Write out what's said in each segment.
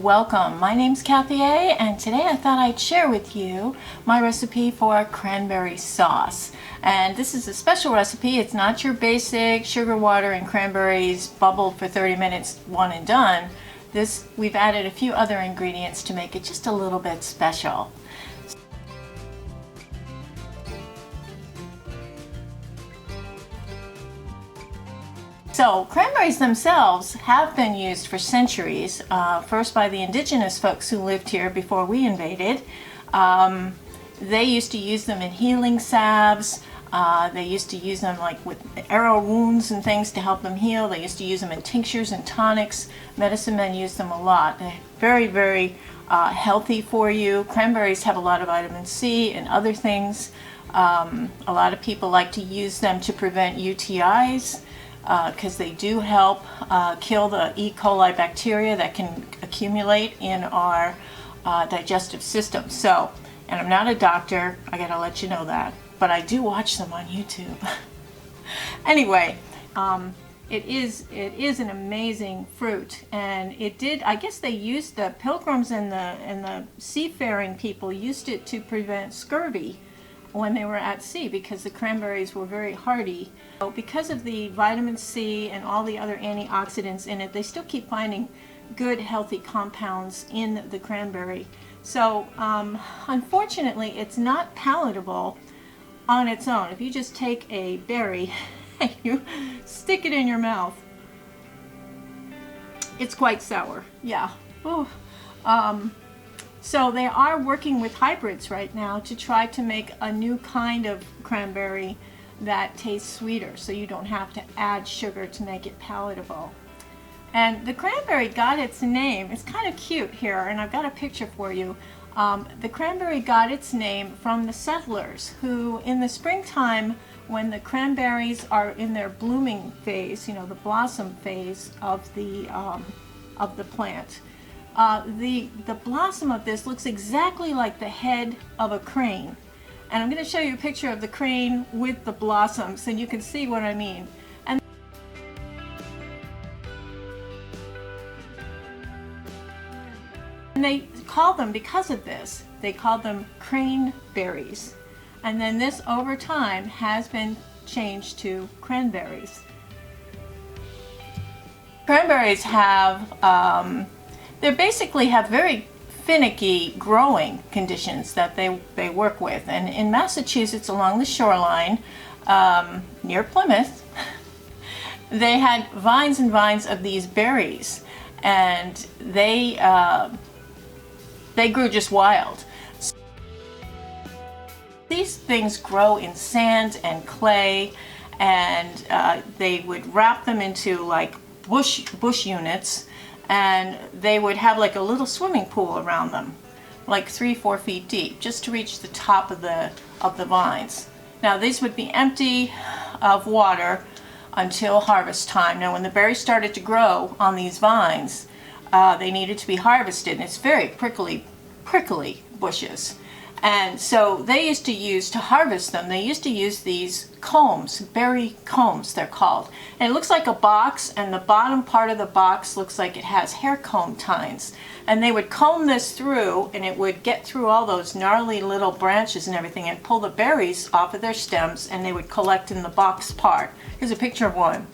Welcome. My name's Kathy A, and today I thought I'd share with you my recipe for cranberry sauce. And this is a special recipe. It's not your basic sugar water and cranberries bubbled for 30 minutes, one and done. We've added a few other ingredients to make it just a little bit special. So cranberries themselves have been used for centuries, first by the indigenous folks who lived here before we invaded. They used to use them in healing salves. They used to use them like with arrow wounds and things to help them heal. They used to use them in tinctures and tonics. Medicine men use them a lot. They're very, very healthy for you. Cranberries have a lot of vitamin C and other things. A lot of people like to use them to prevent UTIs. Because they do help kill the E. coli bacteria that can accumulate in our digestive system. So, and I'm not a doctor, I gotta let you know that, but I do watch them on YouTube. Anyway, it is an amazing fruit, and I guess they used the pilgrims and the seafaring people used it to prevent scurvy when they were at sea, because the cranberries were very hardy. So because of the vitamin C and all the other antioxidants in it, they still keep finding good healthy compounds in the cranberry. So unfortunately it's not palatable on its own. If you just take a berry and you stick it in your mouth, it's quite sour. Yeah. Ooh. So they are working with hybrids right now to try to make a new kind of cranberry that tastes sweeter, so you don't have to add sugar to make it palatable. And the cranberry got its name, it's kind of cute here, and I've got a picture for you. The cranberry got its name from the settlers who, in the springtime, when the cranberries are in their blooming phase, you know, the blossom phase of the plant, the blossom of this looks exactly like the head of a crane. And I'm going to show you a picture of the crane with the blossoms so you can see what I mean. And they call them, because of this, they called them cranberries. And then this over time has been changed to cranberries. Cranberries have they basically have very finicky growing conditions that they work with. And in Massachusetts, along the shoreline, near Plymouth, they had vines and vines of these berries, and they grew just wild. So these things grow in sand and clay, and they would wrap them into like bush units, and they would have like a little swimming pool around them, like 3-4 feet deep, just to reach the top of the vines. Now these would be empty of water until harvest time. Now when the berries started to grow on these vines, they needed to be harvested, and it's very prickly bushes. And so they used to use, to harvest them, they used to use these combs, berry combs they're called. And it looks like a box, and the bottom part of the box looks like it has hair comb tines. And they would comb this through, and it would get through all those gnarly little branches and everything and pull the berries off of their stems, and they would collect in the box part. Here's a picture of one.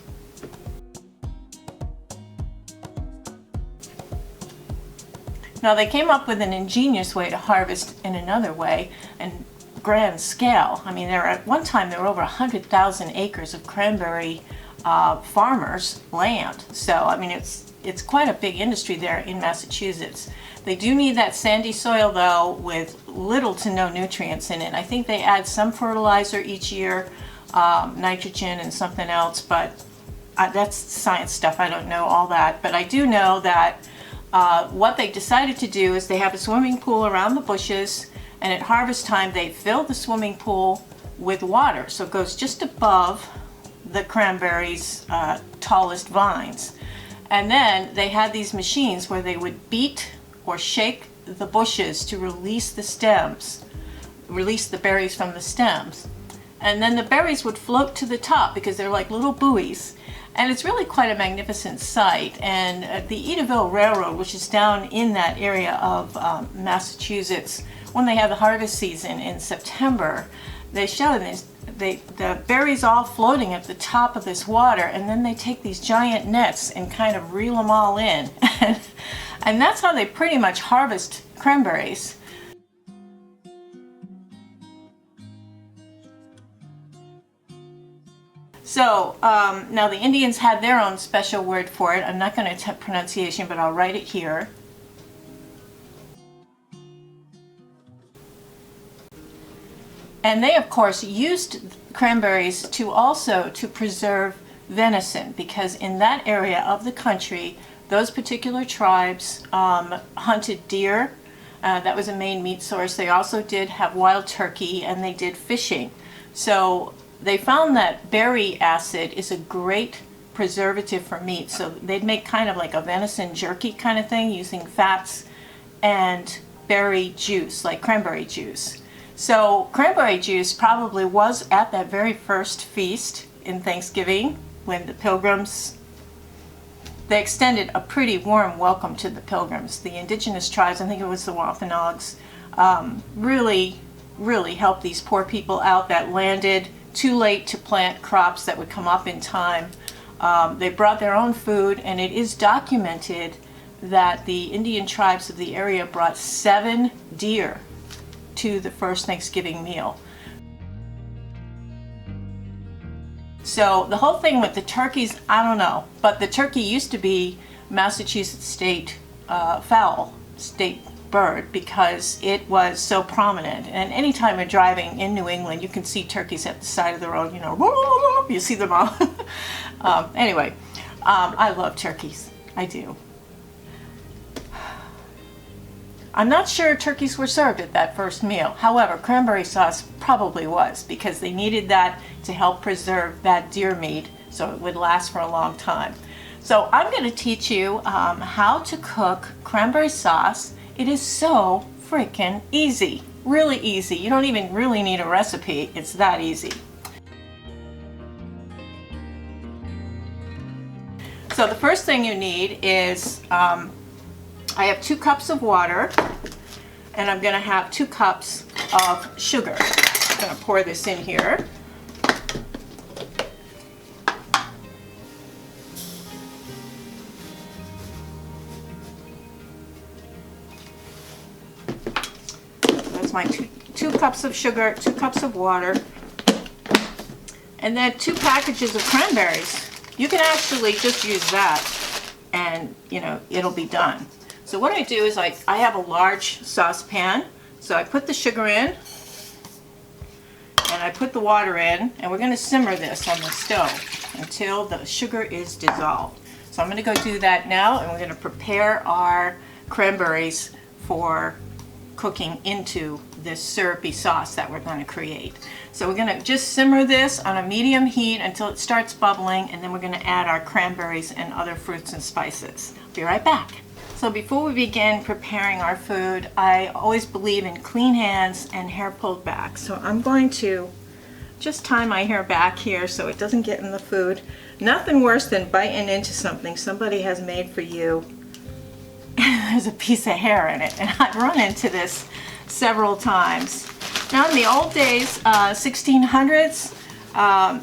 Now they came up with an ingenious way to harvest in another way, and grand scale. I mean, at one time there were over 100,000 acres of cranberry farmers' land. So I mean, it's quite a big industry there in Massachusetts. They do need that sandy soil though, with little to no nutrients in it. I think they add some fertilizer each year, nitrogen and something else, but that's science stuff. I don't know all that, but I do know that what they decided to do is they have a swimming pool around the bushes, and at harvest time they fill the swimming pool with water, so it goes just above the cranberries' tallest vines. And then they had these machines where they would beat or shake the bushes to release the stems, release the berries from the stems. And then the berries would float to the top because they're like little buoys. And it's really quite a magnificent sight. And the Edaville Railroad, which is down in that area of Massachusetts, when they have the harvest season in September, they show the berries all floating at the top of this water, and then they take these giant nets and kind of reel them all in. And that's how they pretty much harvest cranberries. So now the Indians had their own special word for it. I'm not going to attempt pronunciation, but I'll write it here. And they, of course, used cranberries to preserve venison, because in that area of the country, those particular tribes hunted deer. That was a main meat source. They also did have wild turkey, and they did fishing. So they found that berry acid is a great preservative for meat. So they'd make kind of like a venison jerky kind of thing using fats and berry juice, like cranberry juice. So cranberry juice probably was at that very first feast in Thanksgiving when the Pilgrims, they extended a pretty warm welcome to the Pilgrims. The indigenous tribes, I think it was the Wampanoags, really helped these poor people out that landed too late to plant crops that would come up in time. They brought their own food, and it is documented that the Indian tribes of the area brought 7 deer to the first Thanksgiving meal. So the whole thing with the turkeys, I don't know, but the turkey used to be Massachusetts state fowl, state bird, because it was so prominent. And anytime you're driving in New England, you can see turkeys at the side of the road, you know, you see them all. Anyway, I love turkeys, I do. I'm not sure turkeys were served at that first meal. However, cranberry sauce probably was, because they needed that to help preserve that deer meat so it would last for a long time. So I'm going to teach you how to cook cranberry sauce. It is so freaking easy, really easy. You don't even really need a recipe. It's that easy. So the first thing you need is I have 2 cups of water, and I'm going to have 2 cups of sugar. I'm going to pour this in here. That's my two cups of sugar, 2 cups of water, and then 2 packages of cranberries. You can actually just use that, and you know, it'll be done. So what I do is I have a large saucepan, so I put the sugar in, and I put the water in, and we're going to simmer this on the stove until the sugar is dissolved. So I'm going to go do that now, and we're going to prepare our cranberries for cooking into this syrupy sauce that we're going to create. So we're going to just simmer this on a medium heat until it starts bubbling, and then we're going to add our cranberries and other fruits and spices. Be right back. So before we begin preparing our food, I always believe in clean hands and hair pulled back. So I'm going to just tie my hair back here so it doesn't get in the food. Nothing worse than biting into something somebody has made for you and there's a piece of hair in it. And I've run into this several times. Now in the old days, 1600s,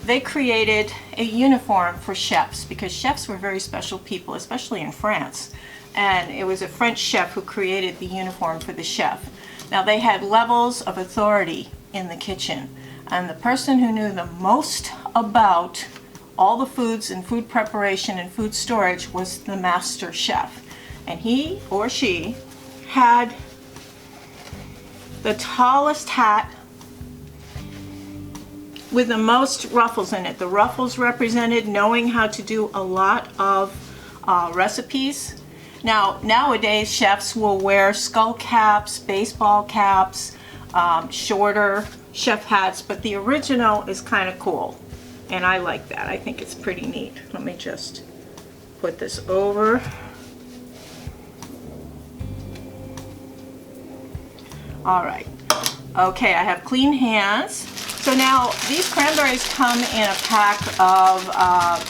they created a uniform for chefs, because chefs were very special people, especially in France. And it was a French chef who created the uniform for the chef. Now they had levels of authority in the kitchen, and the person who knew the most about all the foods and food preparation and food storage was the master chef. And he or she had the tallest hat with the most ruffles in it. The ruffles represented knowing how to do a lot of recipes. Now, nowadays, chefs will wear skull caps, baseball caps, shorter chef hats, but the original is kind of cool, and I like that. I think it's pretty neat. Let me just put this over. All right. Okay, I have clean hands, So now these cranberries come in a pack of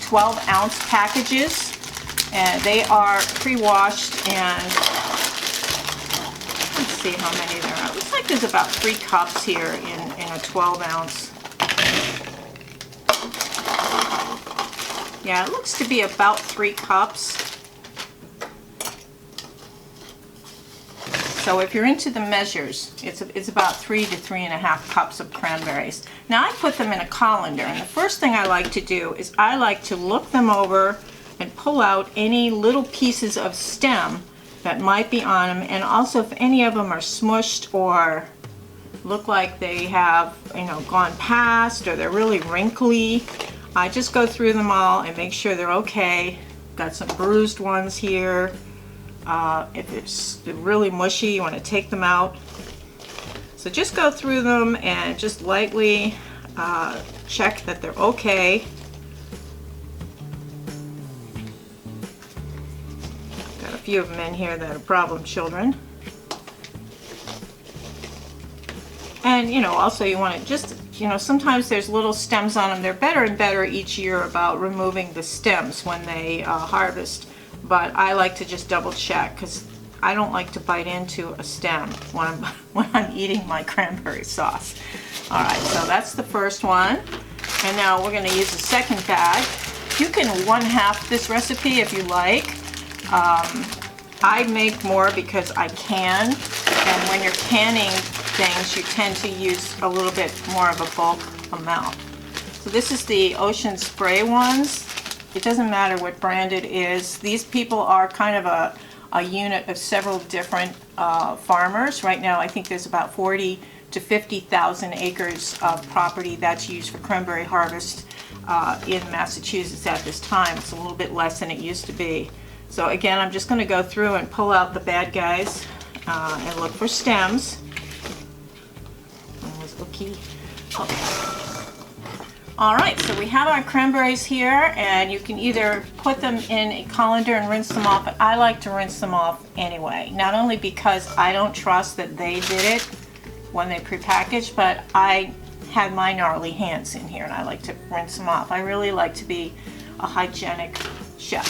12-ounce packages, and they are pre-washed, and let's see how many there are. It looks like there's about 3 cups here in a 12-ounce. Yeah, it looks to be about 3 cups. So if you're into the measures, it's about 3 to 3.5 cups of cranberries. Now I put them in a colander, and the first thing I like to do is I like to look them over and pull out any little pieces of stem that might be on them, and also if any of them are smushed or look like they have, you know, gone past, or they're really wrinkly. I just go through them all and make sure they're okay. Got some bruised ones here. If it's really mushy, you want to take them out. So just go through them and just lightly check that they're okay. Got a few of them in here that are problem children. And you know, also you want to just, you know, sometimes there's little stems on them. They're better and better each year about removing the stems when they harvest. But I like to just double check because I don't like to bite into a stem when I'm eating my cranberry sauce. All right, so that's the first one. And now we're going to use the second bag. You can 1/2 this recipe if you like. I make more because I can. And when you're canning things, you tend to use a little bit more of a bulk amount. So this is the Ocean Spray ones. It doesn't matter what brand it is. These people are kind of a unit of several different farmers. Right now I think there's about 40 to 50,000 acres of property that's used for cranberry harvest in Massachusetts at this time. It's a little bit less than it used to be. So again, I'm just going to go through and pull out the bad guys and look for stems. That was okay. All right, so we have our cranberries here, and you can either put them in a colander and rinse them off, but I like to rinse them off anyway. Not only because I don't trust that they did it when they prepackaged, but I had my gnarly hands in here and I like to rinse them off. I really like to be a hygienic chef.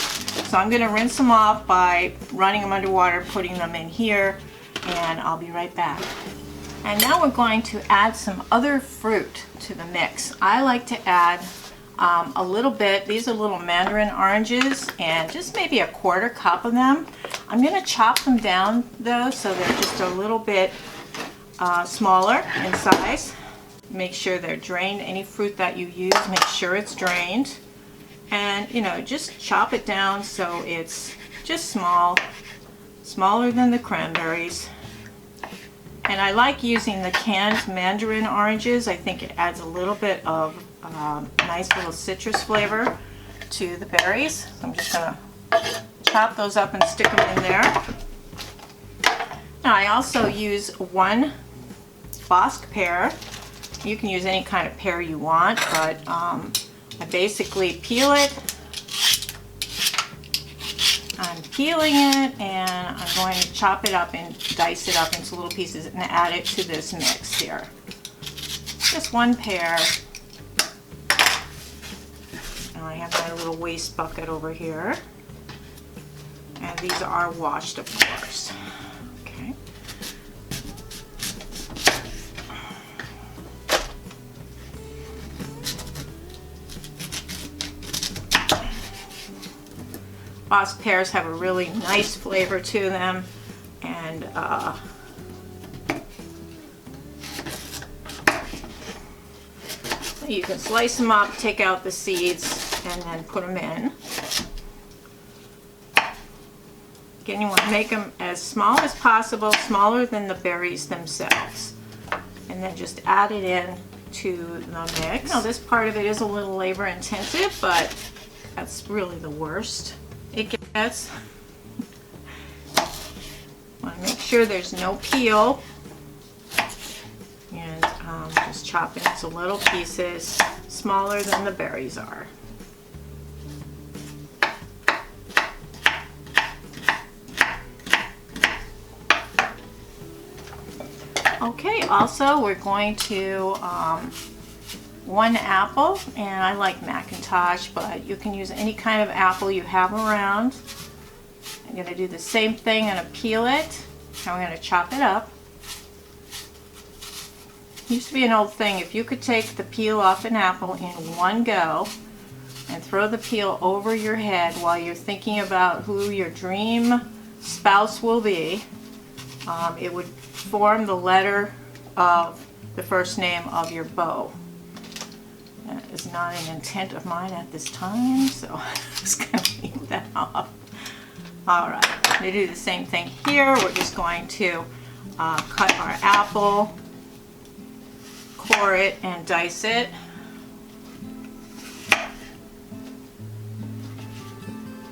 So I'm going to rinse them off by running them under water, putting them in here, and I'll be right back. And now we're going to add some other fruit to the mix. I like to add a little bit. These are little mandarin oranges, and just maybe a 1/4 cup of them. I'm going to chop them down though, so they're just a little bit smaller in size. Make sure they're drained. Any fruit that you use, make sure it's drained. And you know, just chop it down so it's just smaller than the cranberries. And I like using the canned mandarin oranges. I think it adds a little bit of nice little citrus flavor to the berries. So I'm just going to chop those up and stick them in there. Now I also use 1 Bosc pear. You can use any kind of pear you want, but I basically peel it. I'm peeling it, and I'm going to chop it up and dice it up into little pieces and add it to this mix here. Just 1 pear. And I have my little waste bucket over here. And these are washed, of course. Okay. Bosc pears have a really nice flavor to them, and you can slice them up, take out the seeds, and then put them in. Again, you want to make them as small as possible, smaller than the berries themselves, and then just add it in to the mix. Now, this part of it is a little labor intensive, but that's really the worst it gets. Want to make sure there's no peel, and just chop it into little pieces smaller than the berries are. Okay, also we're going to 1 apple, and I like Macintosh, but you can use any kind of apple you have around. I'm going to do the same thing. I'm going to peel it, and we're going to chop it up. Used to be an old thing, if you could take the peel off an apple in one go and throw the peel over your head while you're thinking about who your dream spouse will be, it would form the letter of the first name of your beau. That is not an intent of mine at this time, so I'm just going to leave that off. Alright, I'm going to do the same thing here. We're just going to cut our apple, core it, and dice it.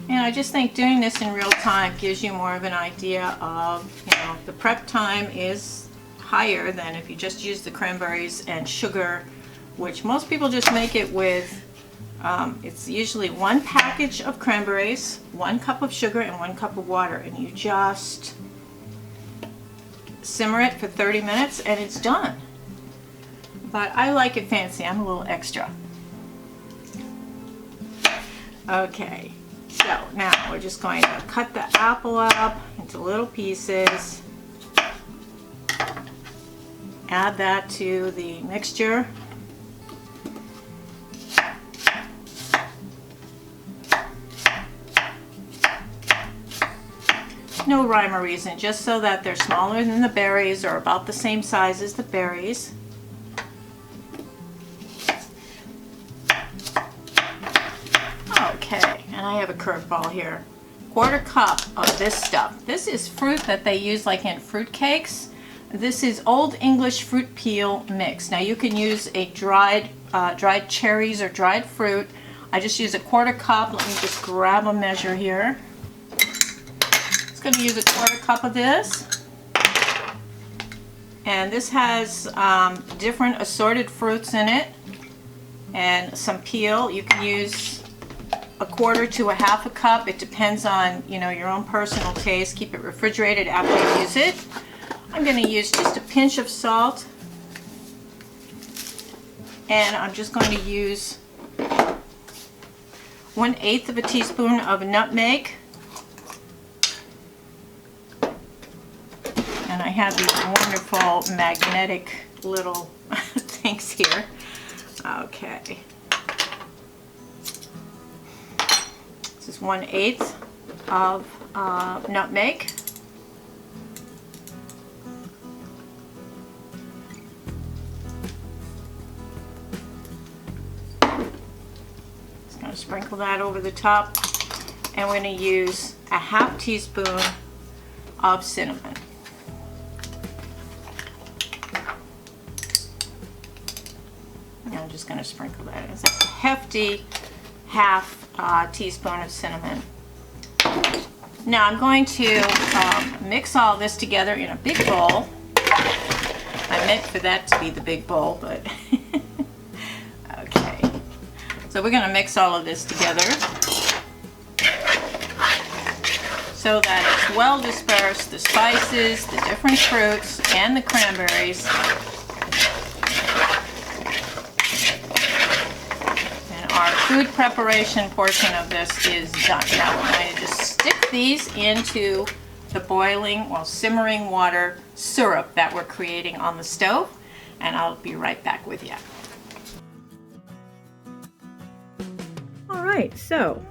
And I just think doing this in real time gives you more of an idea of, the prep time is higher than if you just use the cranberries and sugar, which most people just make it with, it's usually 1 package of cranberries, 1 cup of sugar, and 1 cup of water, and you just simmer it for 30 minutes and it's done. But I like it fancy. I'm a little extra. Okay, so now we're just going to cut the apple up into little pieces. Add that to the mixture. No rhyme or reason, just so that they're smaller than the berries or about the same size as the berries. Okay, and I have a curveball here. 1/4 cup of this stuff. This is fruit that they use like in fruit cakes. This is Old English fruit peel mix. Now you can use a dried cherries or dried fruit. I just use a 1/4 cup. Let me just grab a measure here. I'm going to use a 1/4 cup of this. And this has different assorted fruits in it and some peel. You can use a 1/4 to a 1/2 cup. It depends on your own personal taste. Keep it refrigerated after you use it. I'm going to use just a pinch of salt, and I'm just going to use 1/8 of a teaspoon of nutmeg. And I have these wonderful magnetic little things here. Okay. This is 1/8 of nutmeg. Just going to sprinkle that over the top. And we're going to use a 1/2 teaspoon of cinnamon. I'm just going to sprinkle that. It's a hefty 1/2 teaspoon of cinnamon. Now I'm going to mix all this together in a big bowl. I meant for that to be the big bowl, but okay. So we're going to mix all of this together so that it's well dispersed, the spices, the different fruits, and the cranberries. Our food preparation portion of this is done. Now we're going to just stick these into the boiling, simmering water syrup that we're creating on the stove, and I'll be right back with you. All right, so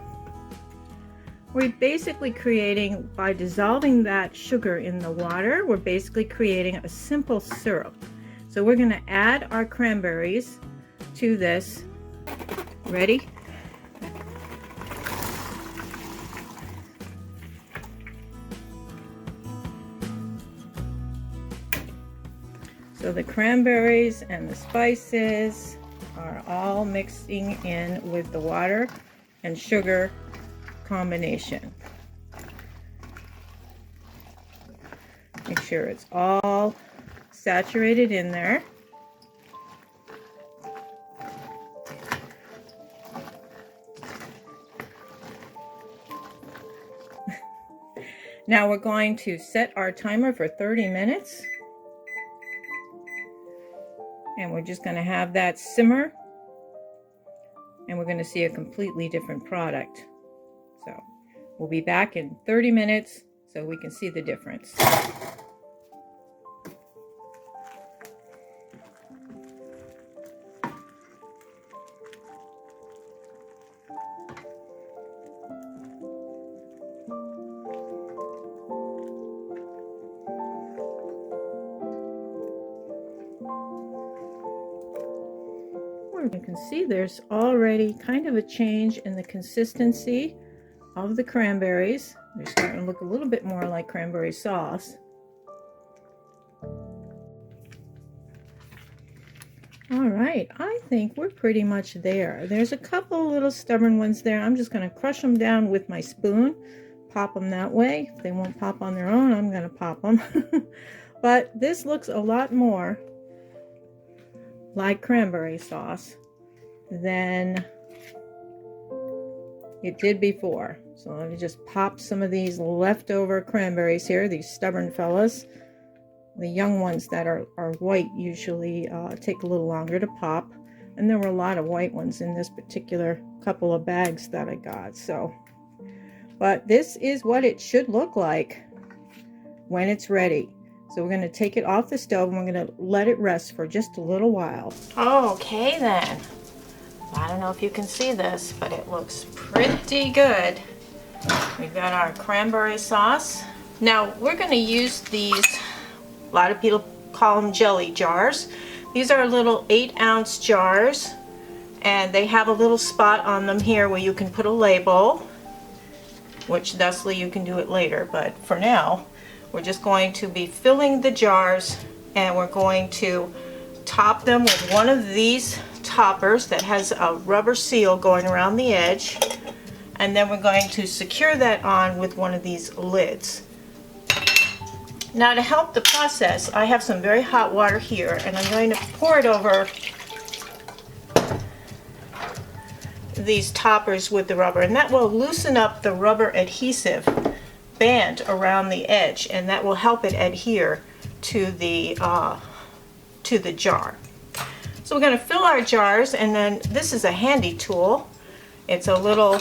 we're basically creating, by dissolving that sugar in the water, we're basically creating a simple syrup. So we're going to add our cranberries to this. Ready? So the cranberries and the spices are all mixing in with the water and sugar combination. Make sure it's all saturated in there. Now we're going to set our timer for 30 minutes. And we're just going to have that simmer and we're going to see a completely different product. So we'll be back in 30 minutes so we can see the difference. You can see there's already kind of a change in the consistency of the cranberries. They're starting to look a little bit more like cranberry sauce. All right, I think we're pretty much there. There's a couple little stubborn ones there. I'm just going to crush them down with my spoon, pop them that way. If they won't pop on their own, I'm going to pop them. But this looks a lot more like cranberry sauce than it did before. So let me just pop some of these leftover cranberries here, these stubborn fellas. The young ones that are white usually take a little longer to pop, and there were a lot of white ones in this particular couple of bags that I got. So, but this is what it should look like when it's ready. So we're going to take it off the stove and we're going to let it rest for just a little while. Okay then. I don't know if you can see this, but it looks pretty good. We've got our cranberry sauce. Now we're going to use these, a lot of people call them jelly jars. These are little 8-ounce jars, and they have a little spot on them here where you can put a label, which thusly you can do it later, but for now we're just going to be filling the jars, and we're going to top them with one of these toppers that has a rubber seal going around the edge, and then we're going to secure that on with one of these lids. Now to help the process, I have some very hot water here, and I'm going to pour it over these toppers with the rubber, and that will loosen up the rubber adhesive band around the edge, and that will help it adhere to the jar. So we're going to fill our jars, and then this is a handy tool. It's a little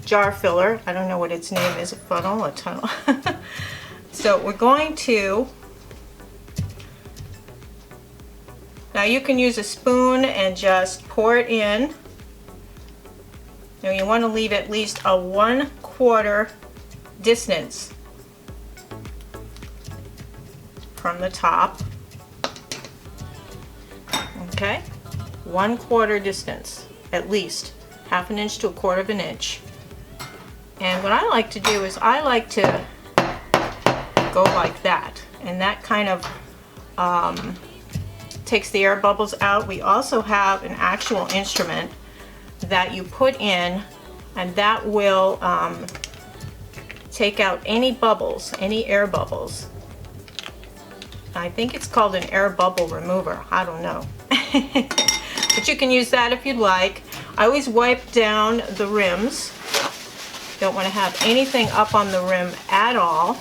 jar filler. I don't know what its name is, a funnel, a tunnel. So we're going to, now you can use a spoon and just pour it in. Now you want to leave at least a 1/4 distance from the top. Okay, 1/4 distance, at least 1/2 inch to 1/4 inch. And what I like to do is I like to go like that, and that kind of takes the air bubbles out. We also have an actual instrument that you put in, and that will take out any bubbles, any air bubbles. I think it's called an air bubble remover. I don't know. But you can use that if you'd like. I always wipe down the rims. Don't want to have anything up on the rim at all,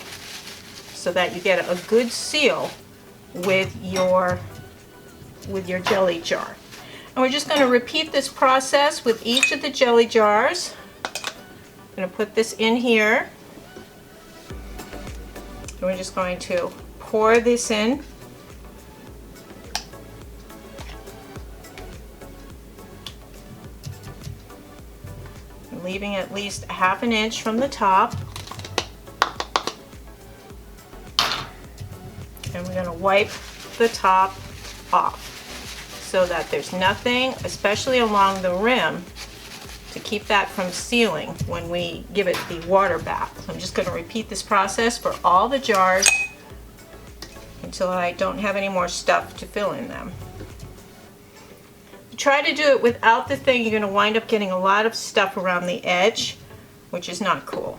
so that you get a good seal with your jelly jar. And we're just going to repeat this process with each of the jelly jars. I'm going to put this in here. And we're just going to pour this in. Leaving at least 1/2 inch from the top. And we're going to wipe the top off so that there's nothing, especially along the rim, to keep that from sealing when we give it the water bath. So I'm just going to repeat this process for all the jars until I don't have any more stuff to fill in them. Try to do it without the thing. You're going to wind up getting a lot of stuff around the edge, which is not cool.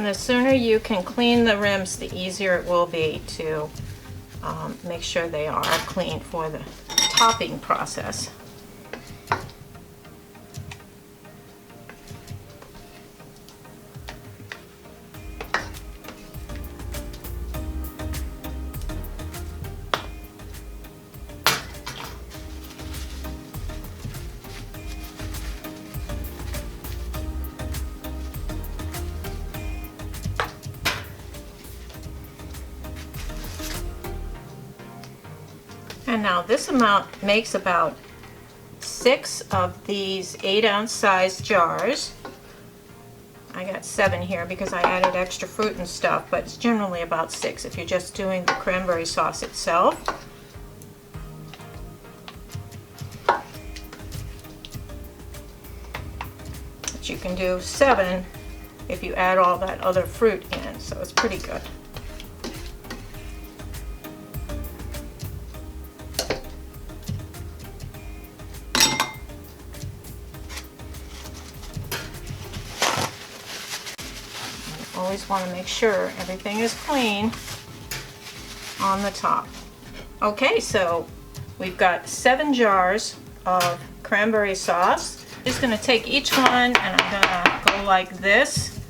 And the sooner you can clean the rims, the easier it will be to make sure they are clean for the topping process. And now this amount makes about 6 of these 8-ounce size jars. I got 7 here because I added extra fruit and stuff, but it's generally about 6 if you're just doing the cranberry sauce itself. But you can do 7 if you add all that other fruit in, so it's pretty good. Always want to make sure everything is clean on the top. Okay, so we've got 7 jars of cranberry sauce. I'm just going to take each one and I'm going to go like this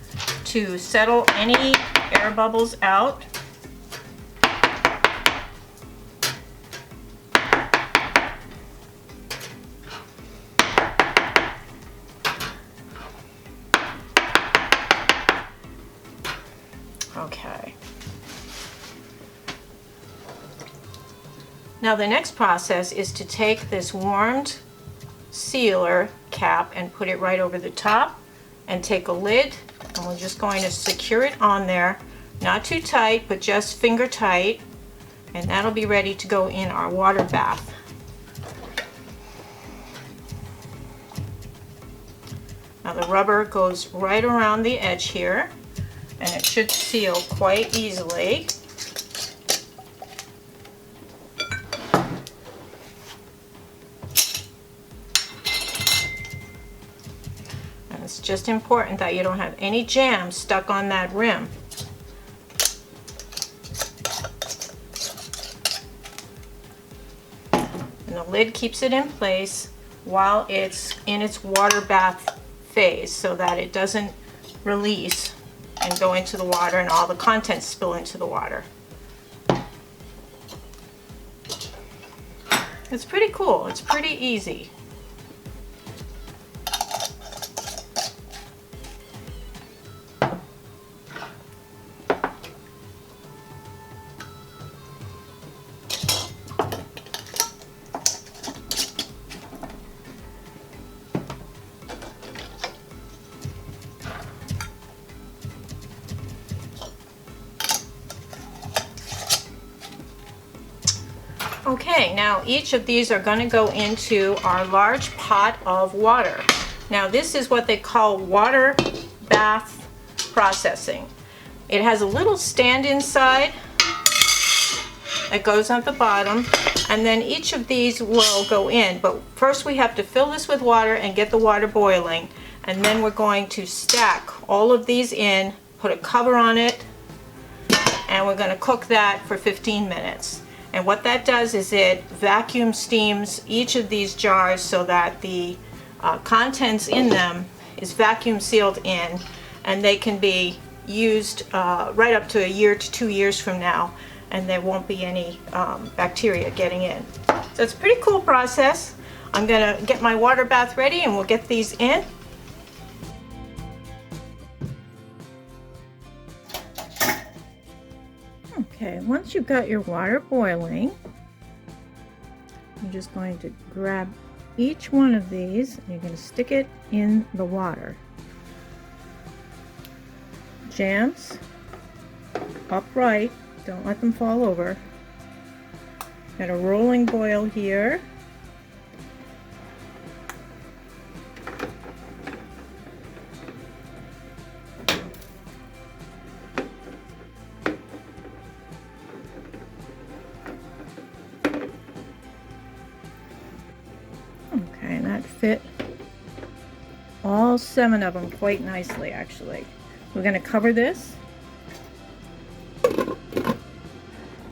to settle any air bubbles out. Okay. Now the next process is to take this warmed sealer cap and put it right over the top and take a lid, and we're just going to secure it on there, not too tight but just finger tight, and that'll be ready to go in our water bath. Now the rubber goes right around the edge here, and it should seal quite easily. And it's just important that you don't have any jam stuck on that rim. And the lid keeps it in place while it's in its water bath phase so that it doesn't release and go into the water and all the contents spill into the water. It's pretty cool. It's pretty easy. Okay, now each of these are going to go into our large pot of water. Now this is what they call water bath processing. It has a little stand inside that goes at the bottom, and then each of these will go in. But first we have to fill this with water and get the water boiling, and then we're going to stack all of these in, put a cover on it, and we're going to cook that for 15 minutes. And what that does is it vacuum steams each of these jars so that the contents in them is vacuum sealed in, and they can be used right up to 1 year to 2 years from now, and there won't be any bacteria getting in. So it's a pretty cool process. I'm gonna get my water bath ready and we'll get these in. Okay, once you've got your water boiling, you're just going to grab each one of these and you're going to stick it in the water. Jams upright, don't let them fall over. Got a rolling boil here. Okay, and that fit all 7 of them quite nicely, actually. We're going to cover this.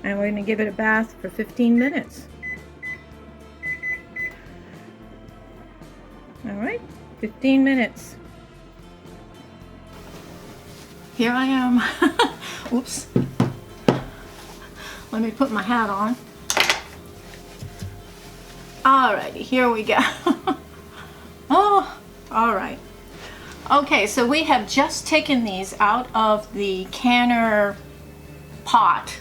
And we're going to give it a bath for 15 minutes. All right, 15 minutes. Here I am. Oops. Let me put my hat on. Alrighty, here we go. Oh, all right. Okay, so we have just taken these out of the canner pot,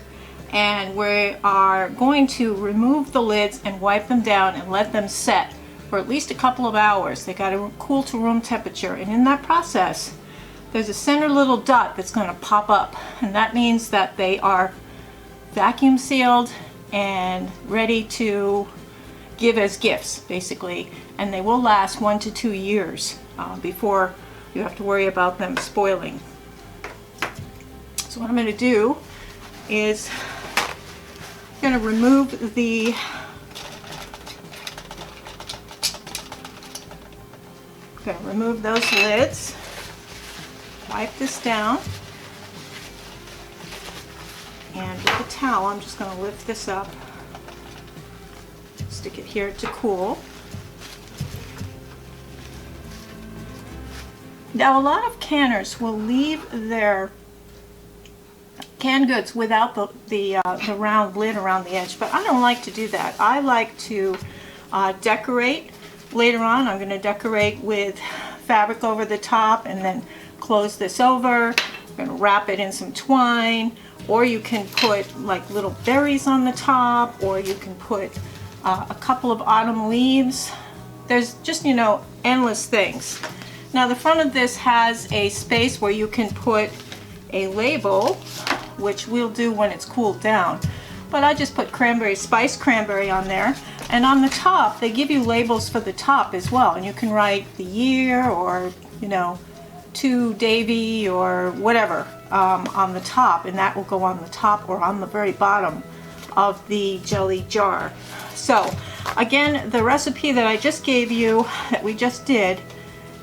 and we are going to remove the lids and wipe them down and let them set for at least a couple of hours. They got to cool to room temperature, and in that process there's a center little dot that's going to pop up, and that means that they are vacuum sealed and ready to give as gifts, basically, and they will last 1 to 2 years before you have to worry about them spoiling. So what I'm going to do is I'm going to remove the those lids, wipe this down, and with a towel I'm just going to lift this up, stick it here to cool. Now a lot of canners will leave their canned goods without the round lid around the edge, but I don't like to do that. I like to decorate. Later on I'm going to decorate with fabric over the top and then close this over. I'm going to wrap it in some twine, or you can put like little berries on the top, or you can put a couple of autumn leaves. There's just, you know, endless things. Now the front of this has a space where you can put a label, which we'll do when it's cooled down. But I just put cranberry, spiced cranberry on there. And on the top, they give you labels for the top as well. And you can write the year, or, you know, to Davy or whatever on the top. And that will go on the top or on the very bottom of the jelly jar. So again, the recipe that I just gave you, that we just did,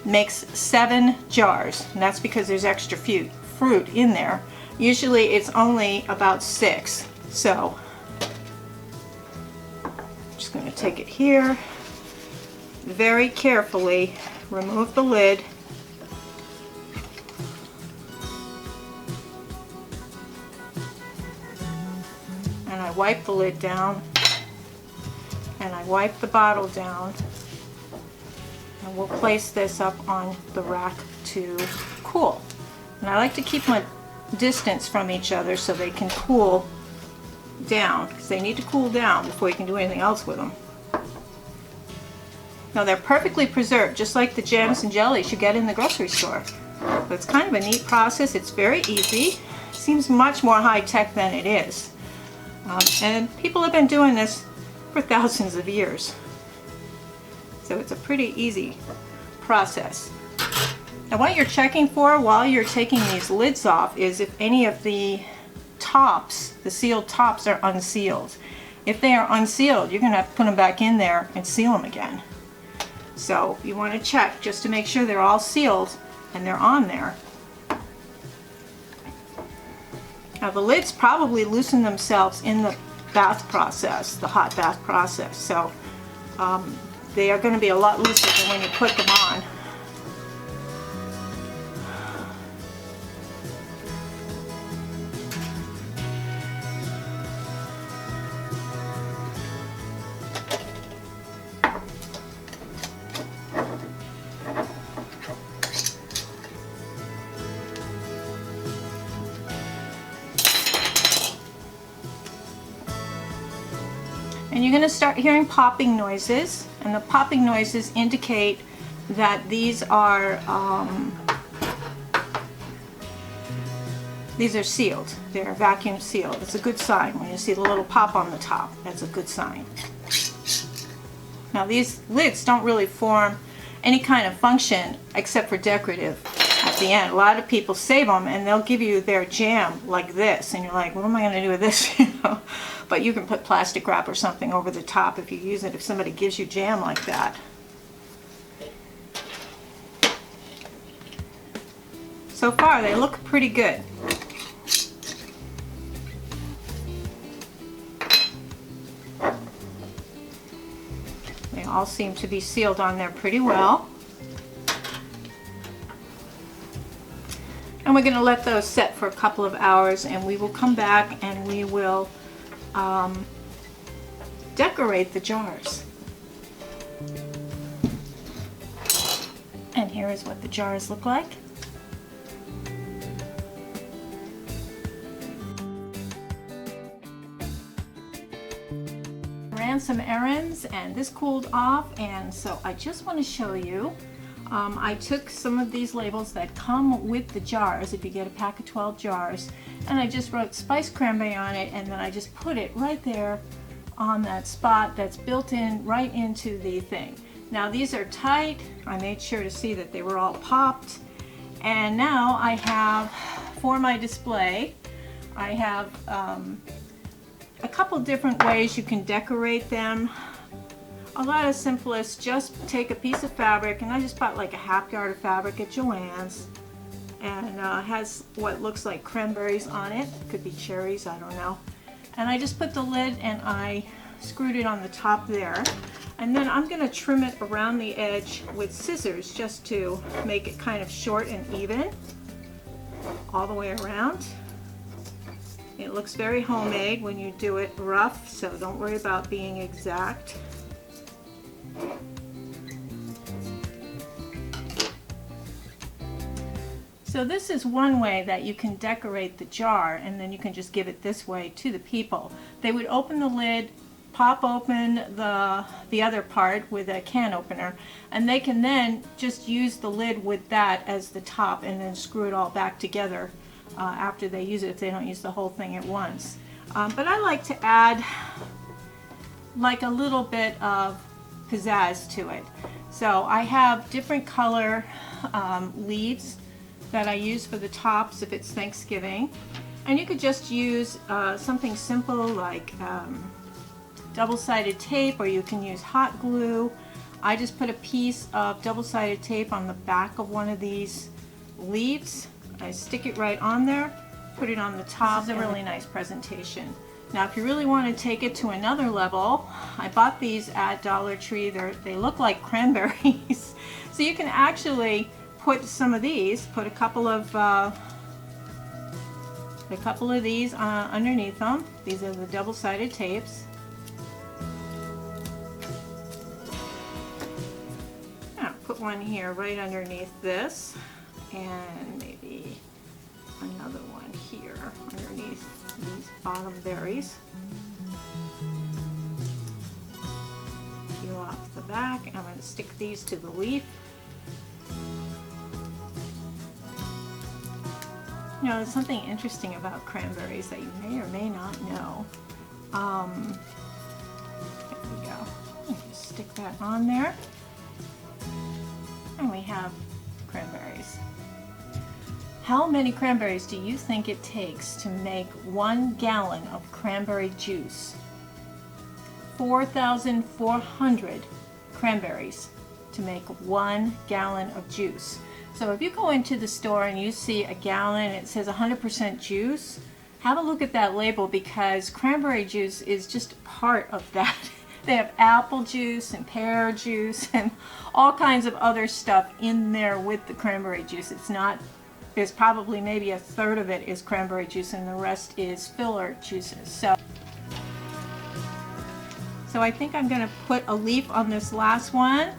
makes 7 jars. And that's because there's extra fruit in there. Usually it's only about 6. So I'm just going to take it here, very carefully remove the lid, and I wipe the lid down, and I wipe the bottle down, and we'll place this up on the rack to cool. And I like to keep my distance from each other so they can cool down, because they need to cool down before you can do anything else with them. Now they're perfectly preserved, just like the jams and jellies you get in the grocery store. But it's kind of a neat process. It's very easy. Seems much more high-tech than it is. And people have been doing this for thousands of years. So it's a pretty easy process. Now what you're checking for while you're taking these lids off is if any of the tops, the sealed tops, are unsealed. If they are unsealed, you're going to have to put them back in there and seal them again. So you want to check just to make sure they're all sealed and they're on there. Now the lids probably loosen themselves in the bath process, the hot bath process. So they are going to be a lot looser than when you put them on. And you're going to start hearing popping noises, and the popping noises indicate that these are sealed. They're vacuum sealed. It's a good sign when you see the little pop on the top. That's a good sign. Now these lids don't really form any kind of function except for decorative at the end. A lot of people save them and they'll give you their jam like this, and you're like, what am I going to do with this? You know? But you can put plastic wrap or something over the top if you use it, if somebody gives you jam like that. So far they look pretty good. They all seem to be sealed on there pretty well. And we're going to let those set for a couple of hours, and we will come back and we will decorate the jars. And here is what the jars look like. Ran some errands and this cooled off, and so I just want to show you. I took some of these labels that come with the jars, if you get a pack of 12 jars, and I just wrote spiced cranberry on it, and then I just put it right there on that spot that's built in right into the thing. Now these are tight. I made sure to see that they were all popped, and now I have, for my display, I have a couple different ways you can decorate them. A lot of simplest, just take a piece of fabric, and I just bought like a half yard of fabric at Joann's, and has what looks like cranberries on it. Could be cherries, I don't know. And I just put the lid and I screwed it on the top there. And then I'm gonna trim it around the edge with scissors just to make it kind of short and even all the way around. It looks very homemade when you do it rough, so don't worry about being exact. So this is one way that you can decorate the jar, and then you can just give it this way to the people. They would open the lid, pop open the other part with a can opener, and they can then just use the lid with that as the top and then screw it all back together after they use it, if they don't use the whole thing at once. But I like to add like a little bit of pizzazz to it. So I have different color leaves that I use for the tops if it's Thanksgiving, and you could just use something simple like double-sided tape, or you can use hot glue. I just put a piece of double-sided tape on the back of one of these leaves. I stick it right on there, put it on the top. This is a really nice presentation. Now if you really want to take it to another level, I bought these at Dollar Tree. They look like cranberries. So you can actually put some of these, put a couple of these underneath them. These are the double-sided tapes. I'll put one here right underneath this, and maybe another one here underneath these bottom berries. Peel off the back, and I'm going to stick these to the leaf. You know, there's something interesting about cranberries that you may or may not know. There we go. Just stick that on there. And we have cranberries. How many cranberries do you think it takes to make 1 gallon of cranberry juice? 4,400 cranberries to make 1 gallon of juice. So if you go into the store and you see a gallon, it says 100% juice, have a look at that label, because cranberry juice is just part of that. They have apple juice and pear juice and all kinds of other stuff in there with the cranberry juice. It's not, there's probably maybe a third of it is cranberry juice and the rest is filler juices. So I think I'm going to put a leaf on this last one.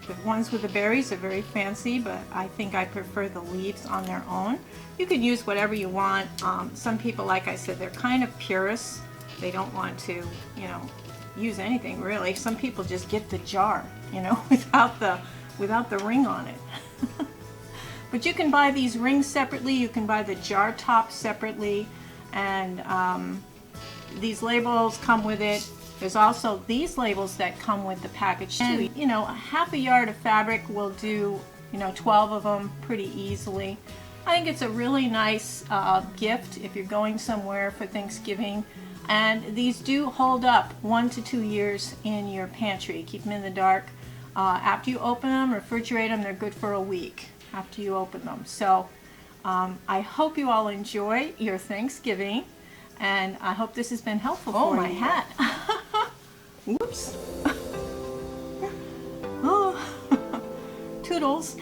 The ones with the berries are very fancy, but I think I prefer the leaves on their own. You could use whatever you want. Some people, like I said, they're kind of purists. They don't want to, you know, use anything really. Some people just get the jar, you know, without the ring on it. But you can buy these rings separately. You can buy the jar top separately, and these labels come with it. There's also these labels that come with the package too. And, you know, half a yard of fabric will do, you know, 12 of them pretty easily. I think it's a really nice gift if you're going somewhere for Thanksgiving. And these do hold up 1 to 2 years in your pantry. Keep them in the dark. After you open them, refrigerate them, they're good for a week. after you open them. So I hope you all enjoy your Thanksgiving, and I hope this has been helpful for you. Oh, my hat. Whoops. Oh. Toodles.